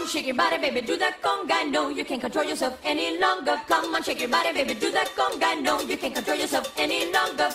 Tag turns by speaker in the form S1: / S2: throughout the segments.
S1: Shake your body, baby, do that conga. No, you can't control yourself any longer. Come on, shake your body, baby, do that conga. No, you can't control yourself any longer.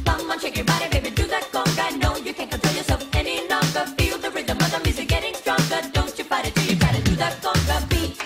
S1: Come on, shake your body, baby, do that conga. No, you can't control yourself any longer. Feel the rhythm of the music getting stronger. Don't you fight it till you try to do that conga beat.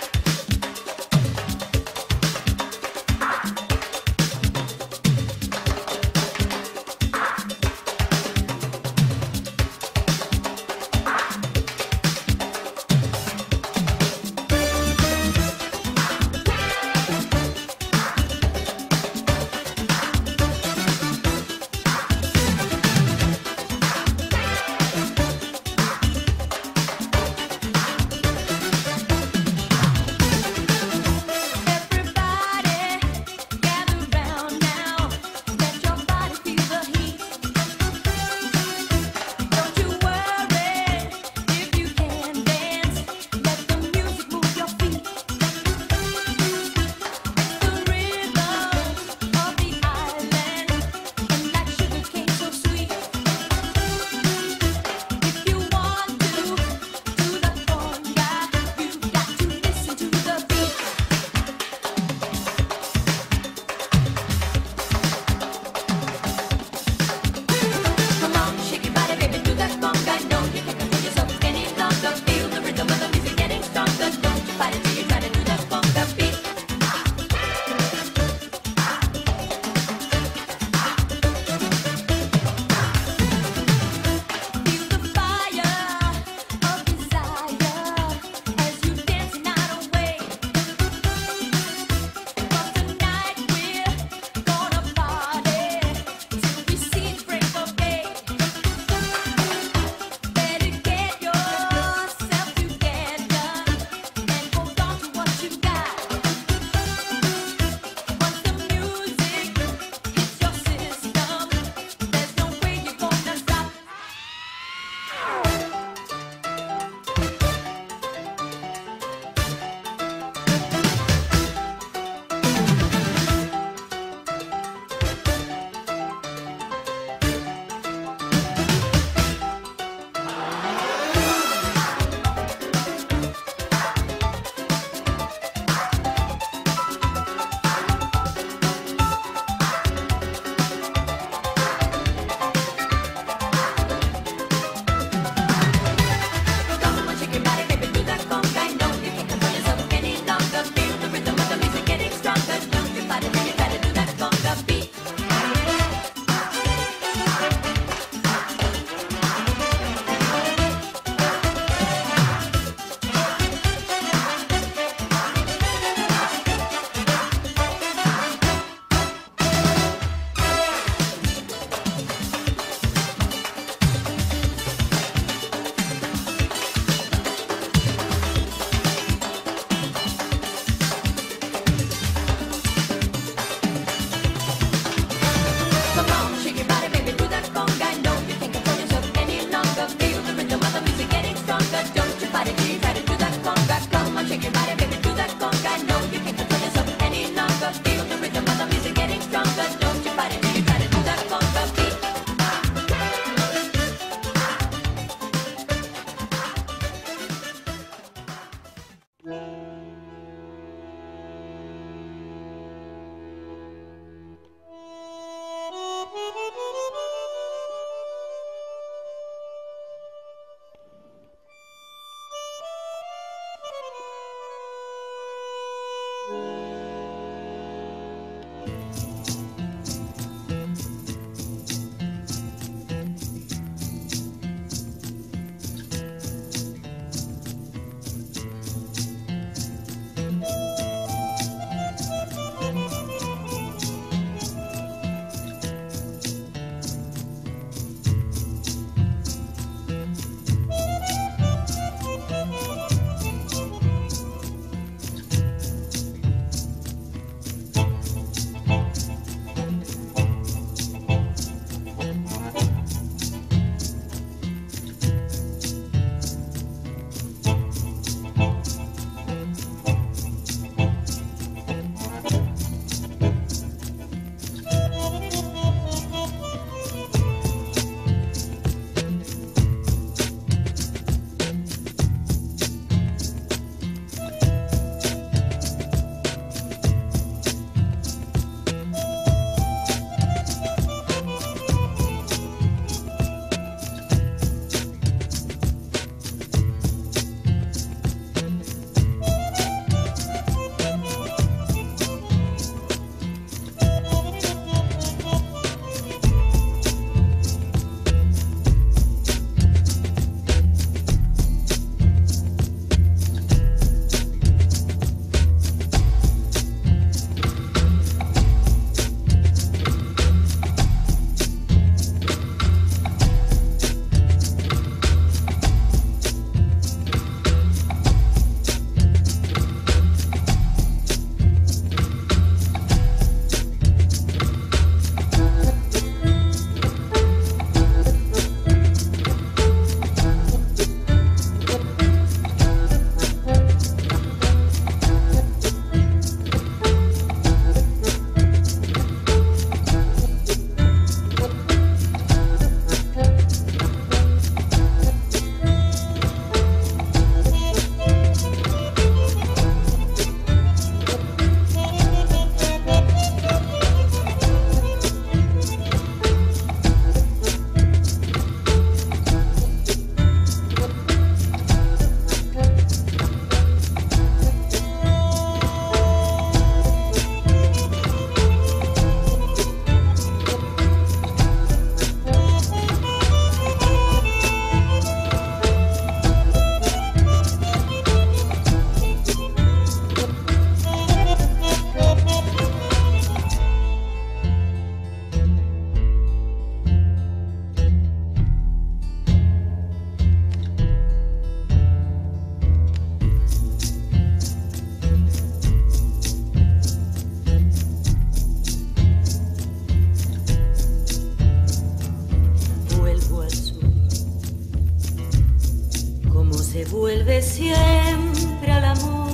S2: vuelve siempre al amor.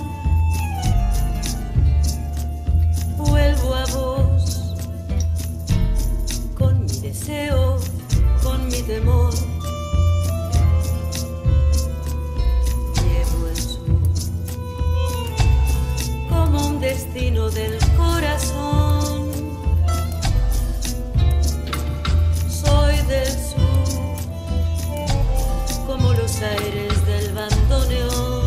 S2: Vuelvo a vos con mi deseo, con mi temor. Llevo el sur como un destino del corazón. Soy del sur como los aires del bandoneón.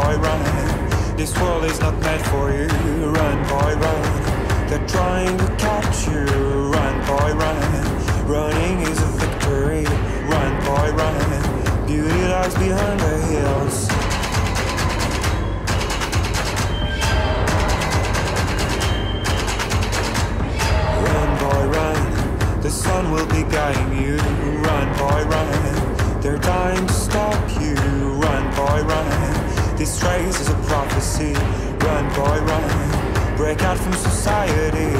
S3: boy, run. This world is not meant for you. Run, boy, run. They're trying to catch you. Run, boy, run. Running is a victory. Run, boy, run. Beauty lies behind the hills. Run, boy, run. The sun will be guiding you. Run, boy, run. They're dying to stop you. Run, boy, run. This race is a prophecy. Run, boy, run. Break out from society.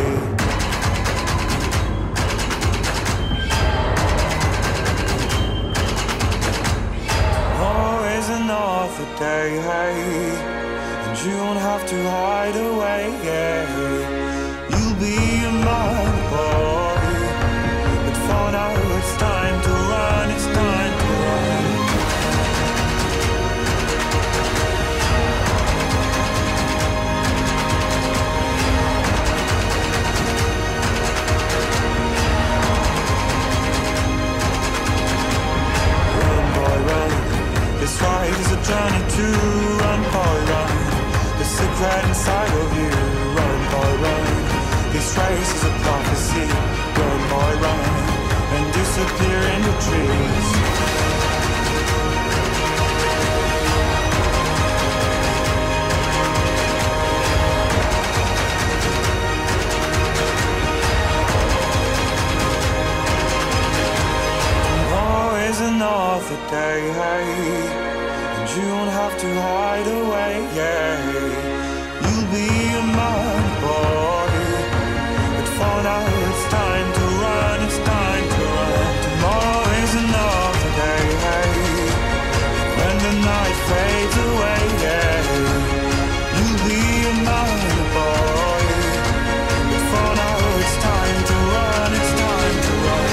S3: Always another day, hey, and you don't have to hide away, yeah. You'll be a man, boy, but for now it's time to run, it's time to run. This ride is a journey to run, boy, run. The secret inside of you, run, boy, run. This race is a prophecy, run, boy, run. And disappear in the trees. Tomorrow is another day, hey, and you don't have to hide away, yeah. You'll be a man, boy, but for now it's time to run, it's time to run. Tomorrow is another day, hey, when the night fades away, yeah. You'll be a man, boy, but for now it's time to run, it's time to run.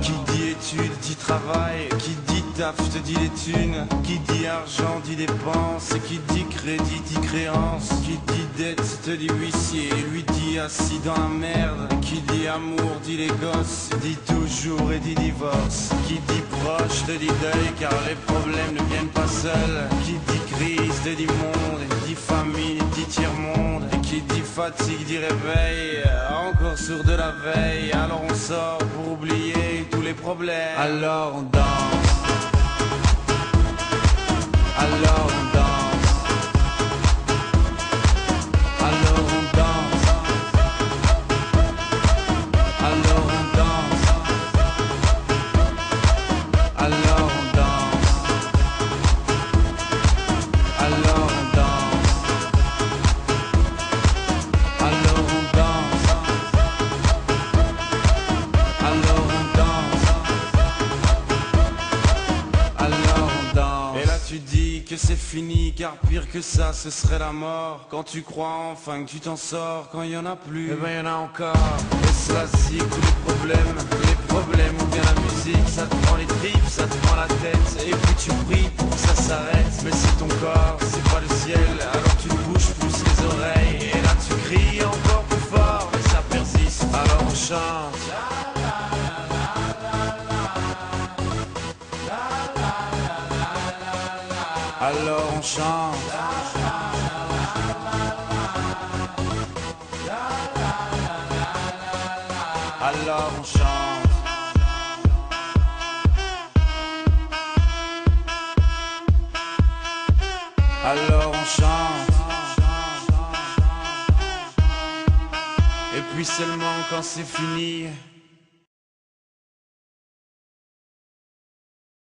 S4: Qui dit études dit travail, qui dit taf te dit les thunes, qui dit argent dit dépenses, qui dit crédit dit créance, qui dit dette te dit huissier, lui dit assis dans la merde, qui dit amour dit les gosses, dit toujours et dit divorce, qui dit proche te dit deuil car les problèmes ne viennent pas seuls, qui dit crise te dit monde, dit famine dit tiers-monde, et qui dit fatigue dit réveil, encore sourd de la veille, alors on sort pour oublier tous les problèmes, alors on danse, alors on danse, alors on danse, alors on danse, alors on danse, alors on danse, alors on danse, alors on danse, alors on danse. Et là tu dis que c'est fini car pire que ça ce serait la mort. Quand tu crois enfin que tu t'en sors, quand il y en a plus, eh ben y en a encore. Et cela zig tous les problèmes ou bien la musique, ça te prend les tripes, ça te prend la tête. Et puis tu pries pour que ça s'arrête, mais c'est ton corps, c'est pas le ciel. Alors tu te bouges plus les oreilles, et là tu cries encore plus fort, mais ça persiste. Alors on chante. Alors on chante. Alors on chante. Alors on chante. Et puis seulement quand c'est fini,